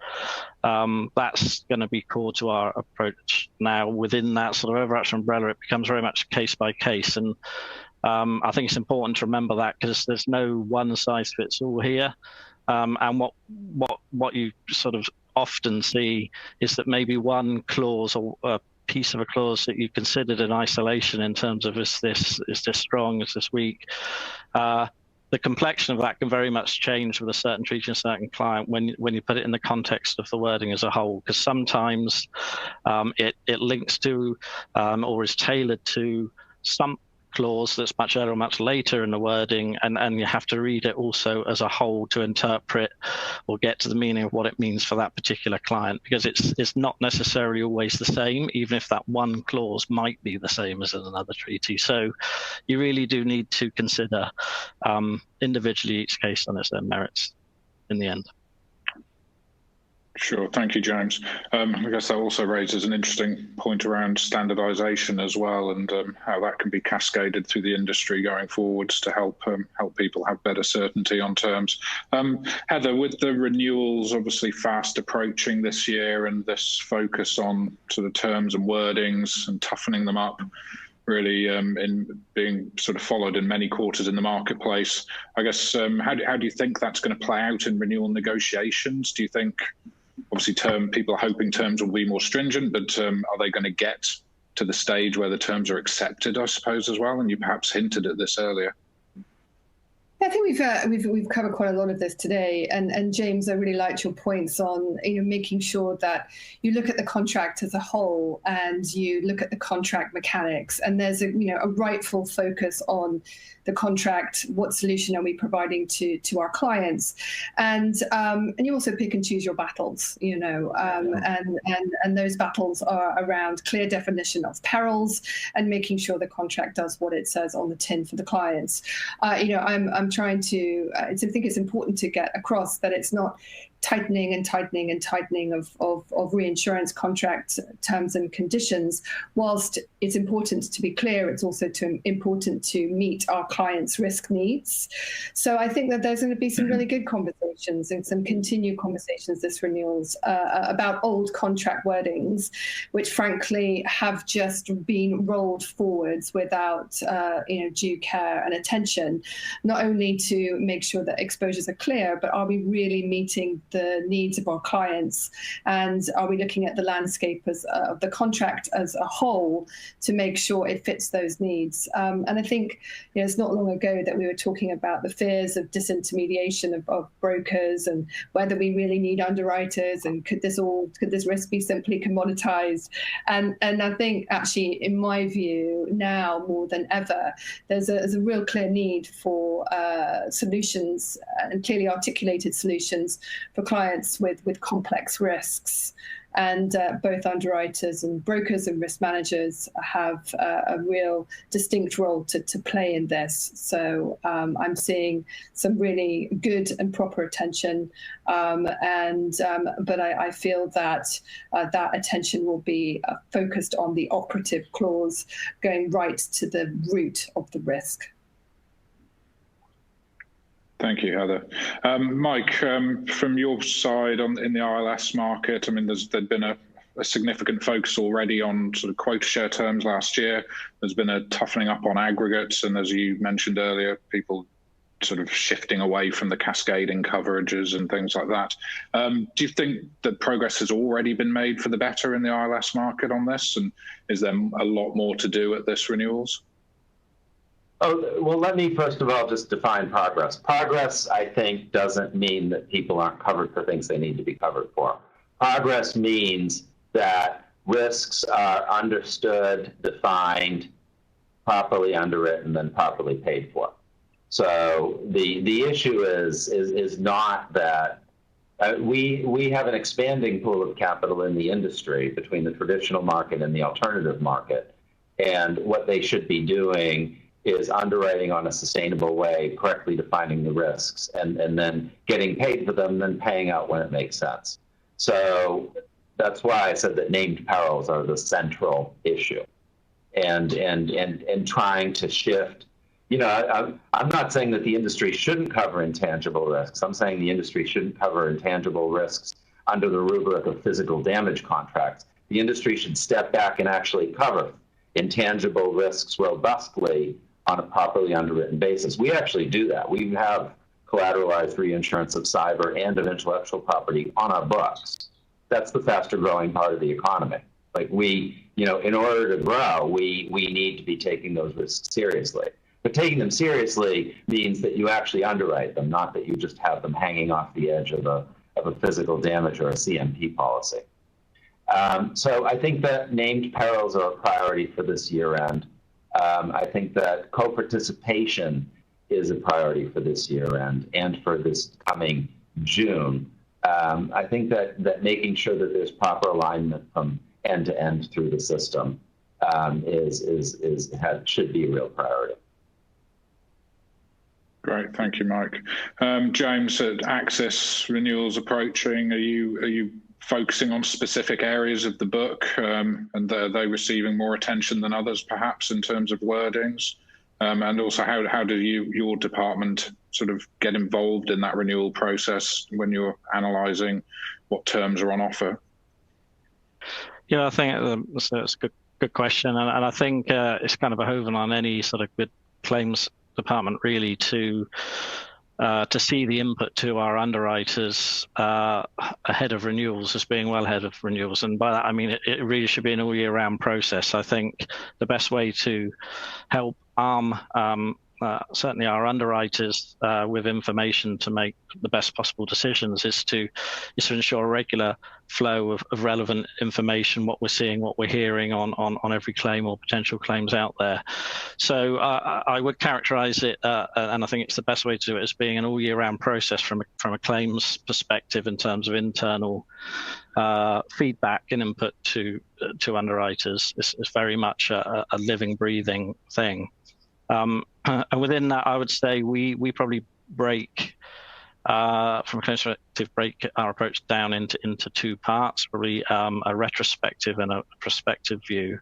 That's going to be core to our approach. Now, within that sort of overarching umbrella, it becomes very much case by case. And I think it's important to remember that, because there's no one size fits all here. And what you sort of often see is that maybe one clause or a piece of a clause that you considered in isolation in terms of is this strong, is this weak, the complexion of that can very much change with a certain treaty and a certain client when you put it in the context of the wording as a whole, because sometimes it links to or is tailored to some clause that's much earlier or much later in the wording, and you have to read it also as a whole to interpret or get to the meaning of what it means for that particular client, because it's not necessarily always the same, even if that one clause might be the same as in another treaty. So you really do need to consider individually each case on its own merits in the end. Sure. Thank you, James. I guess that also raises an interesting point around standardization as well, and how that can be cascaded through the industry going forwards to help people have better certainty on terms. Heather, with the renewals obviously fast approaching this year and this focus on sort of terms and wordings and toughening them up, really in being sort of followed in many quarters in the marketplace, I guess, how do you think that's going to play out in renewal negotiations? Do you think, obviously, people are hoping terms will be more stringent, but are they going to get to the stage where the terms are accepted, I suppose, as well? And you perhaps hinted at this earlier. I think we've covered quite a lot of this today, and James, I really liked your points on making sure that you look at the contract as a whole and you look at the contract mechanics, and there's a rightful focus on the contract. What solution are we providing to our clients? And you also pick and choose your battles, and those battles are around clear definition of perils and making sure the contract does what it says on the tin for the clients. I'm trying to, I think it's important to get across that it's not tightening and tightening and tightening of reinsurance contract terms and conditions. Whilst it's important to be clear, it's also important to meet our clients' risk needs. So I think that there's going to be some really good conversations and some continued conversations this renewals about old contract wordings, which frankly have just been rolled forwards without due care and attention, not only to make sure that exposures are clear, but are we really meeting the needs of our clients, and are we looking at the landscape as of the contract as a whole to make sure it fits those needs. And I think it's not long ago that we were talking about the fears of disintermediation of brokers, and whether we really need underwriters, and could this risk be simply commoditized. And I think actually, in my view, now more than ever, there's a real clear need for solutions, and clearly articulated solutions for clients with complex risks. And both underwriters and brokers and risk managers have a real distinct role to play in this. So I'm seeing some really good and proper attention, but I feel that that attention will be focused on the operative clause, going right to the root of the risk. Thank you, Heather. Mike, from your side in the ILS market, I mean, there'd been a significant focus already on sort of quota share terms last year. There's been a toughening up on aggregates, and as you mentioned earlier, people sort of shifting away from the cascading coverages and things like that. Do you think that progress has already been made for the better in the ILS market on this, and is there a lot more to do at this renewals? Oh, well, let me first of all just define progress. Progress, I think, doesn't mean that people aren't covered for things they need to be covered for. Progress means that risks are understood, defined, properly underwritten, and properly paid for. So the issue is not that we have an expanding pool of capital in the industry between the traditional market and the alternative market, and what they should be doing is underwriting on a sustainable way, correctly defining the risks, and then getting paid for them, then paying out when it makes sense. So that's why I said that named perils are the central issue, and trying to shift. I'm not saying that the industry shouldn't cover intangible risks. I'm saying the industry shouldn't cover intangible risks under the rubric of physical damage contracts. The industry should step back and actually cover intangible risks robustly on a properly underwritten basis. We actually do that. We have collateralized reinsurance of cyber and of intellectual property on our books. That's the faster growing part of the economy. Like in order to grow, we need to be taking those risks seriously. But taking them seriously means that you actually underwrite them, not that you just have them hanging off the edge of a physical damage or a CMP policy. So I think that named perils are a priority for this year end. I think that co-participation is a priority for this year end and for this coming June. I think that making sure that there's proper alignment from end to end through the system should be a real priority. Great, thank you, Mike. James, at Axis renewals approaching, are you focusing on specific areas of the book, and are they receiving more attention than others, perhaps, in terms of wordings? And also, how do your department sort of get involved in that renewal process when you're analysing what terms are on offer? Yeah, I think it's a good question, and I think it's kind of behoven on any sort of good claims department really to see the input to our underwriters ahead of renewals as being well ahead of renewals. And by that, I mean, it really should be an all year round process. I think the best way to help arm certainly our underwriters with information to make the best possible decisions is to ensure a regular flow of relevant information, what we're seeing, what we're hearing on every claim or potential claims out there. So I would characterize it, and I think it's the best way to do it, as being an all year round process from a claims perspective in terms of internal feedback and input to underwriters. It's very much a living, breathing thing. And within that, I would say we probably break, from a claims perspective, break our approach down into two parts, probably a retrospective and a prospective view.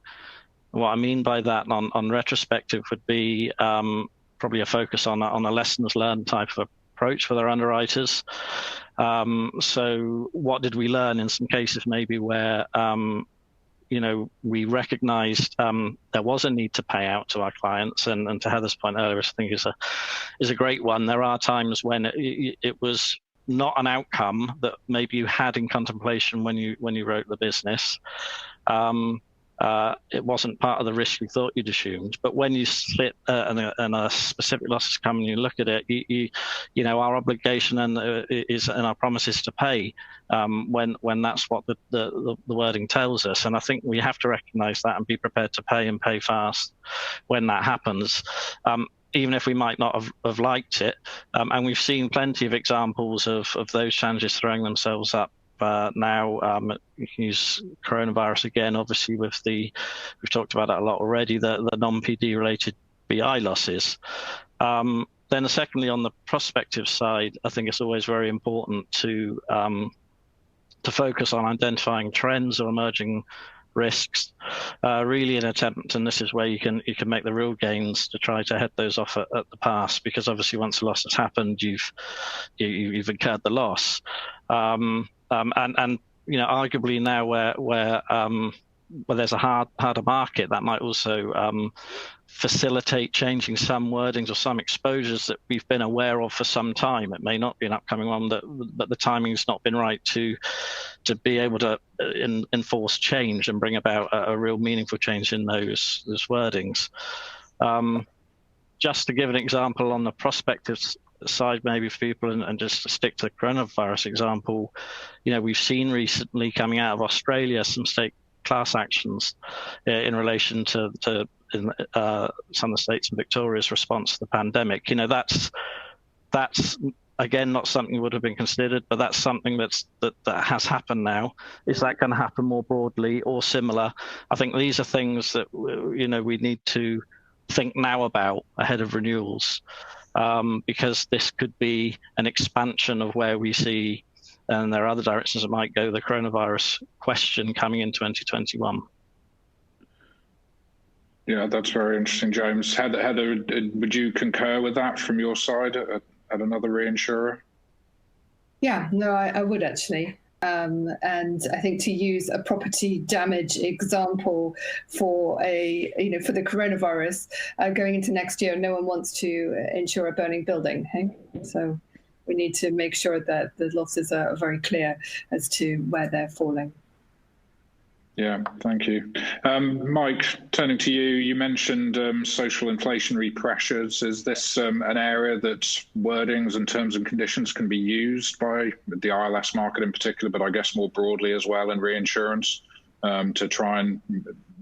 What I mean by that on retrospective would be probably a focus on a lessons learned type of approach for their underwriters. So what did we learn in some cases maybe where we recognized there was a need to pay out to our clients, and to Heather's point earlier, which I think is a great one. There are times when it was not an outcome that maybe you had in contemplation when you wrote the business. It wasn't part of the risk you thought you'd assumed. But when you sit and a specific loss is coming, you look at it. You know, our obligation and our promise is to pay when that's what the wording tells us. And I think we have to recognise that and be prepared to pay, and pay fast when that happens. Even if we might not have liked it. And we've seen plenty of examples of those challenges throwing themselves up now. You can use coronavirus again, obviously, we've talked about that a lot already, the non-PD related BI losses. Then secondly, on the prospective side, I think it's always very important to focus on identifying trends or emerging risks, really an attempt, and this is where you can make the real gains, to try to head those off at the pass, because obviously once the loss has happened, you've incurred the loss. And you know, arguably now where there's a harder market, that might also facilitate changing some wordings or some exposures that we've been aware of for some time. It may not be an upcoming one, but the timing's not been right to be able to enforce change and bring about a real meaningful change in those wordings. Just to give an example on the prospective side, maybe for people, and just to stick to the coronavirus example, you know, we've seen recently coming out of Australia some state class actions in relation to some of the states and Victoria's response to the pandemic. You know, that's again not something would have been considered, but that's something that has happened now. Is that going to happen more broadly or similar? I think these are things that, you know, we need to think now about ahead of renewals, because this could be an expansion of where we see, and there are other directions that might go, the coronavirus question coming in 2021. Yeah, that's very interesting, James. Heather, would you concur with that from your side at another reinsurer? Yeah, no, I would actually. And I think to use a property damage example for for the coronavirus going into next year, no one wants to insure a burning building. Hey? So we need to make sure that the losses are very clear as to where they're falling. Yeah, thank you. Mike, turning to you, you mentioned social inflationary pressures. Is this an area that wordings and terms and conditions can be used by the ILS market in particular, but I guess more broadly as well in reinsurance, to try and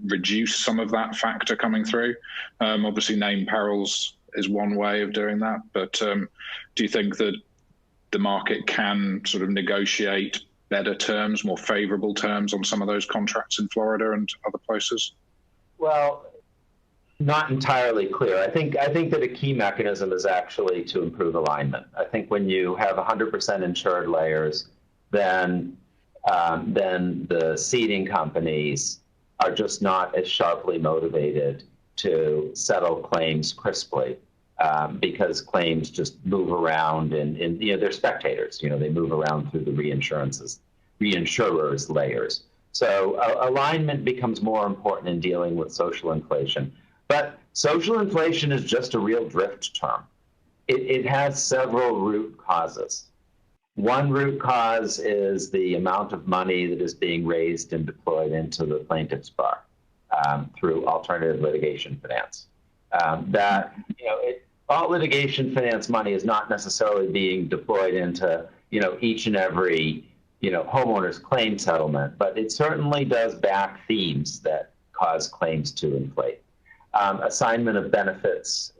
reduce some of that factor coming through? Obviously, named perils is one way of doing that, but do you think that the market can sort of negotiate better terms, more favorable terms on some of those contracts in Florida and other places? Well, not entirely clear. I think that a key mechanism is actually to improve alignment. I think when you have 100% insured layers, then the ceding companies are just not as sharply motivated to settle claims crisply, because claims just move around and you know, they're spectators. You know, they move around through the reinsurers layers. So alignment becomes more important in dealing with social inflation. But social inflation is just a real drift term. It has several root causes. One root cause is the amount of money that is being raised and deployed into the plaintiff's bar through alternative litigation finance. That, you know, all litigation finance money is not necessarily being deployed into, you know, each and every, you know, homeowner's claim settlement, but it certainly does back themes that cause claims to inflate. Assignment of benefits,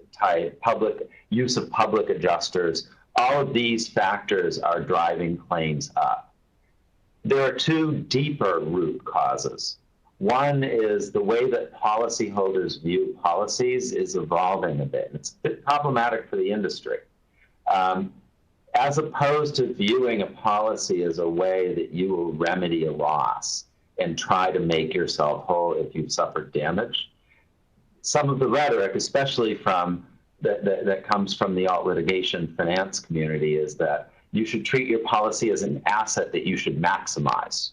public use of public adjusters, all of these factors are driving claims up. There are two deeper root causes. One is the way that policyholders view policies is evolving a bit. It's a bit problematic for the industry. As opposed to viewing a policy as a way that you will remedy a loss and try to make yourself whole if you've suffered damage, some of the rhetoric, especially from that comes from the alt litigation finance community, is that you should treat your policy as an asset that you should maximize.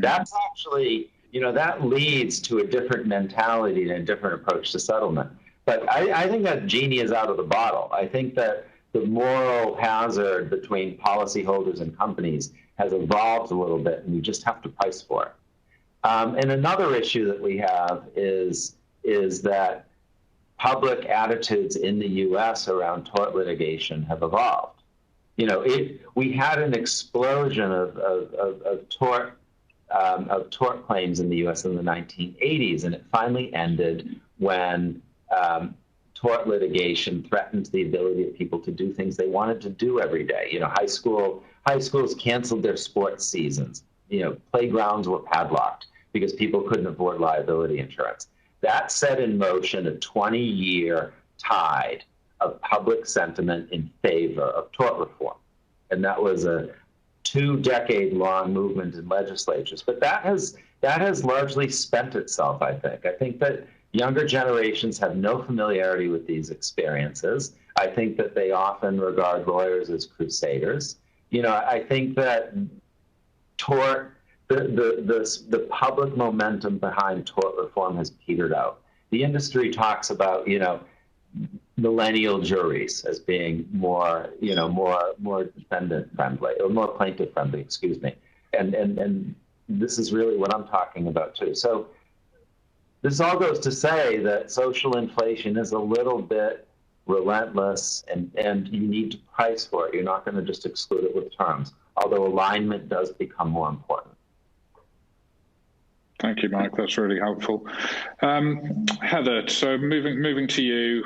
That's actually, you know, that leads to a different mentality and a different approach to settlement. But I think that genie is out of the bottle. I think that the moral hazard between policyholders and companies has evolved a little bit, and you just have to price for it. And another issue that we have is that public attitudes in the U.S. around tort litigation have evolved. You know, we had an explosion of tort claims in the U.S. in the 1980s, and it finally ended when tort litigation threatened the ability of people to do things they wanted to do every day. You know, high schools canceled their sports seasons. You know, playgrounds were padlocked because people couldn't afford liability insurance. That set in motion a 20-year tide of public sentiment in favor of tort reform. And that was a 2-decade-long movement in legislatures. But that has largely spent itself, I think. I think that younger generations have no familiarity with these experiences. I think that they often regard lawyers as crusaders. You know, I think that the public momentum behind tort reform has petered out. The industry talks about, you know, millennial juries as being more defendant friendly, or more plaintiff friendly, excuse me. And this is really what I'm talking about too. So this all goes to say that social inflation is a little bit relentless, and you need to price for it. You're not going to just exclude it with terms, although alignment does become more important. Thank you, Mike. That's really helpful. Heather, so moving to you,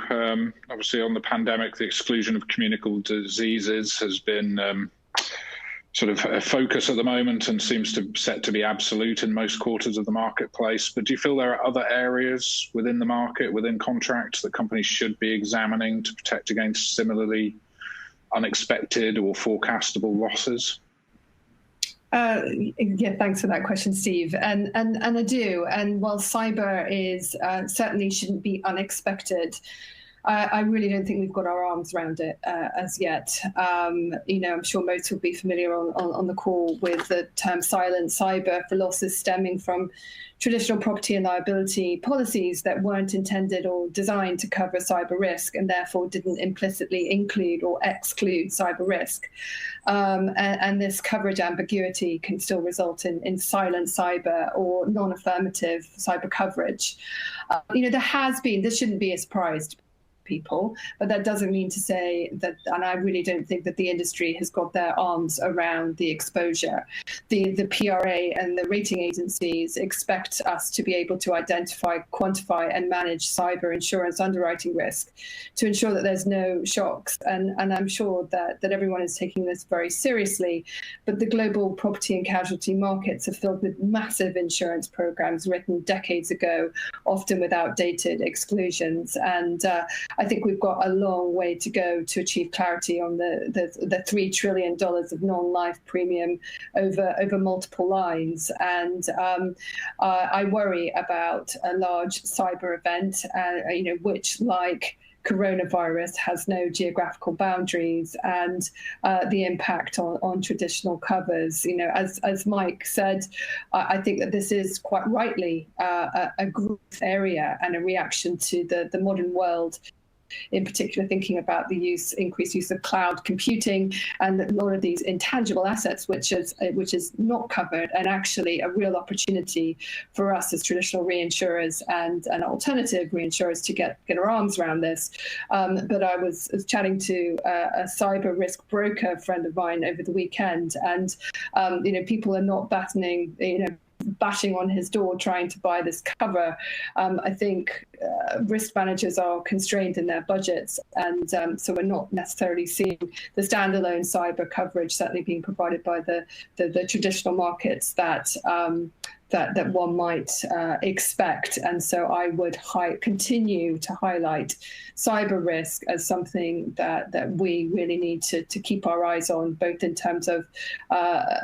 obviously on the pandemic, the exclusion of communicable diseases has been sort of a focus at the moment and seems set to be absolute in most quarters of the marketplace. But do you feel there are other areas within the market, within contracts, that companies should be examining to protect against similarly unexpected or forecastable losses? Yeah, thanks for that question, Steve. And I do. And while cyber is certainly shouldn't be unexpected, I really don't think we've got our arms around it as yet. You know, I'm sure most will be familiar on the call with the term silent cyber for losses stemming from traditional property and liability policies that weren't intended or designed to cover cyber risk, and therefore didn't implicitly include or exclude cyber risk. And this coverage ambiguity can still result in silent cyber or non-affirmative cyber coverage. You know, this shouldn't be a surprise to people, but that doesn't mean to say that, and I really don't think that the industry has got their arms around the exposure. The PRA and the rating agencies expect us to be able to identify, quantify, and manage cyber insurance underwriting risk to ensure that there's no shocks. And I'm sure that everyone is taking this very seriously, but the global property and casualty markets are filled with massive insurance programs written decades ago, often with outdated exclusions. And I think we've got a long way to go to achieve clarity on the $3 trillion of non-life premium over multiple lines. And I worry about a large cyber event, you know, which, like coronavirus, has no geographical boundaries, and the impact on traditional covers. You know, as Mike said, I think that this is quite rightly a growth area and a reaction to the modern world, in particular thinking about the increased use of cloud computing and a lot of these intangible assets, which is not covered, and actually a real opportunity for us as traditional reinsurers and alternative reinsurers to get our arms around this. But I was chatting to a cyber risk broker friend of mine over the weekend, and you know, people are not bashing on his door trying to buy this cover. I think risk managers are constrained in their budgets, and so we're not necessarily seeing the standalone cyber coverage certainly being provided by the traditional markets that one might expect. And so I would continue to highlight cyber risk as something that we really need to keep our eyes on, both in terms of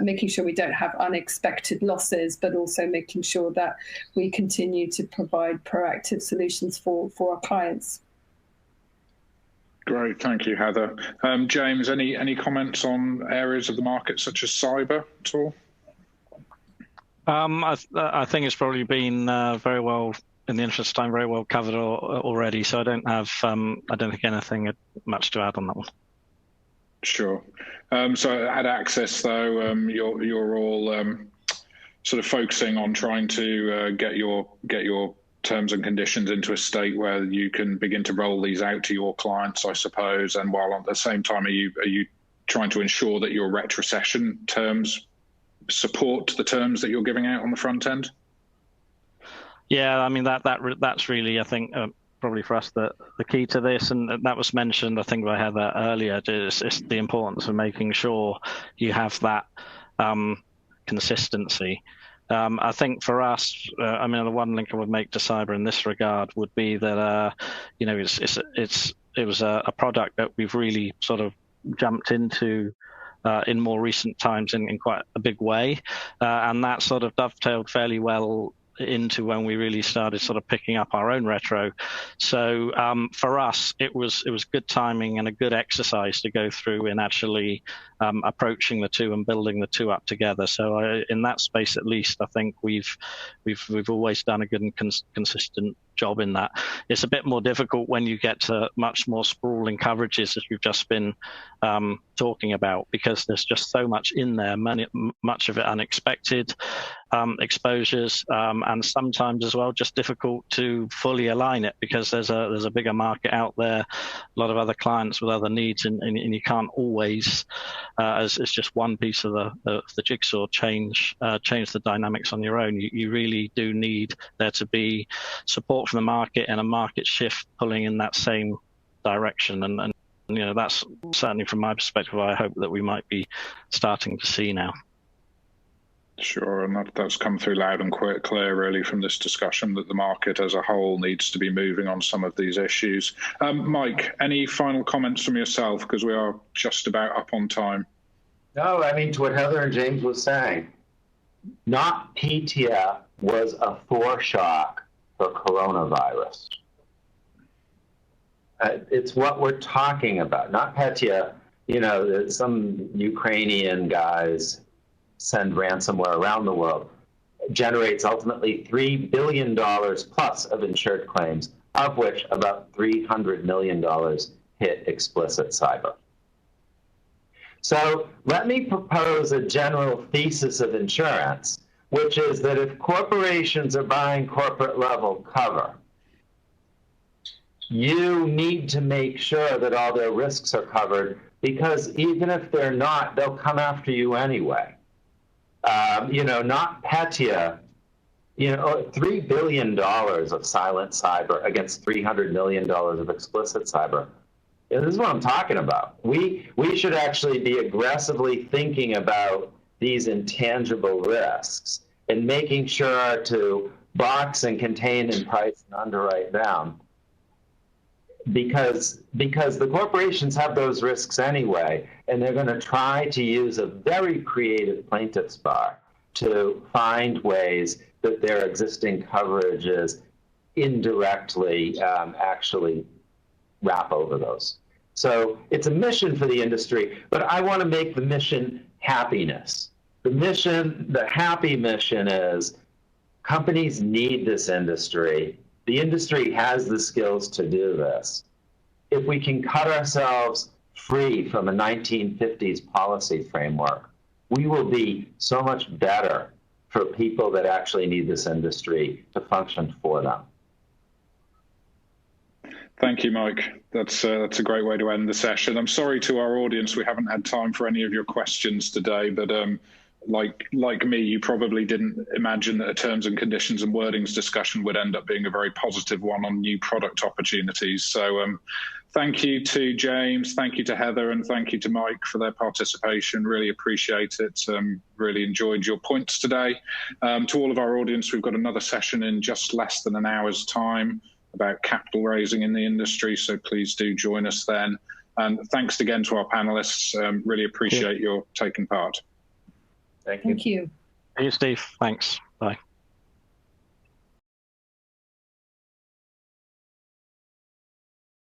making sure we don't have unexpected losses, but also making sure that we continue to provide proactive solutions for our clients. Great, thank you, Heather. James, any comments on areas of the market such as cyber at all? I think it's probably been very well, in the interest of time, very well covered already. So I don't think anything much to add on that one. Sure. So at Access, though, you're all sort of focusing on trying to get your terms and conditions into a state where you can begin to roll these out to your clients, I suppose. And while at the same time, are you trying to ensure that your retrocession terms support the terms that you're giving out on the front end? Yeah, I mean that's really, I think, probably for us the key to this, and that was mentioned, I think I had that earlier. It's the importance of making sure you have that consistency. I think for us, I mean, the one link I would make to cyber in this regard would be that you know, it was a product that we've really sort of jumped into in more recent times in quite a big way, and that sort of dovetailed fairly well into when we really started sort of picking up our own retro. So for us, it was good timing and a good exercise to go through in actually approaching the two and building the two up together. So in that space, at least, I think we've always done a good and consistent job in that. It's a bit more difficult when you get to much more sprawling coverages, as we've just been talking about, because there's just so much in there, much of it unexpected exposures, and sometimes as well just difficult to fully align it because there's a bigger market out there, a lot of other clients with other needs, and you can't always, as it's just one piece of the jigsaw, change the dynamics on your own. You really do need there to be support from the market and a market shift pulling in that same direction, and you know, that's certainly from my perspective I hope that we might be starting to see now. Sure, and that's come through loud and clear really from this discussion, that the market as a whole needs to be moving on some of these issues. Mike, any final comments from yourself, because we are just about up on time? No, I mean, to what Heather and James was saying, not PTF was a foreshock for coronavirus. It's what we're talking about, not Petya. You know, some Ukrainian guys send ransomware around the world, generates ultimately $3 billion plus of insured claims, of which about $300 million hit explicit cyber. So let me propose a general thesis of insurance, which is that if corporations are buying corporate level cover, you need to make sure that all their risks are covered, because even if they're not, they'll come after you anyway. You know, not Petya, you know, $3 billion of silent cyber against $300 million of explicit cyber. This is what I'm talking about. We should actually be aggressively thinking about these intangible risks and making sure to box and contain and price and underwrite them, because the corporations have those risks anyway, and they're going to try to use a very creative plaintiff's bar to find ways that their existing coverages indirectly actually wrap over those. So it's a mission for the industry, but I want to make the mission happiness. The happy mission is companies need this industry. The industry has the skills to do this. If we can cut ourselves free from a 1950s policy framework, we will be so much better for people that actually need this industry to function for them. Thank you, Mike. That's a great way to end the session. I'm sorry to our audience, we haven't had time for any of your questions today, but like me, you probably didn't imagine that a terms and conditions and wordings discussion would end up being a very positive one on new product opportunities. So thank you to James, thank you to Heather, and thank you to Mike for their participation. Really appreciate it. Really enjoyed your points today. To all of our audience, we've got another session in just less than an hour's time about capital raising in the industry, so please do join us then. And thanks again to our panelists. Really appreciate your taking part. Thank you. Thank you. Hey, Steve. Thanks. Bye.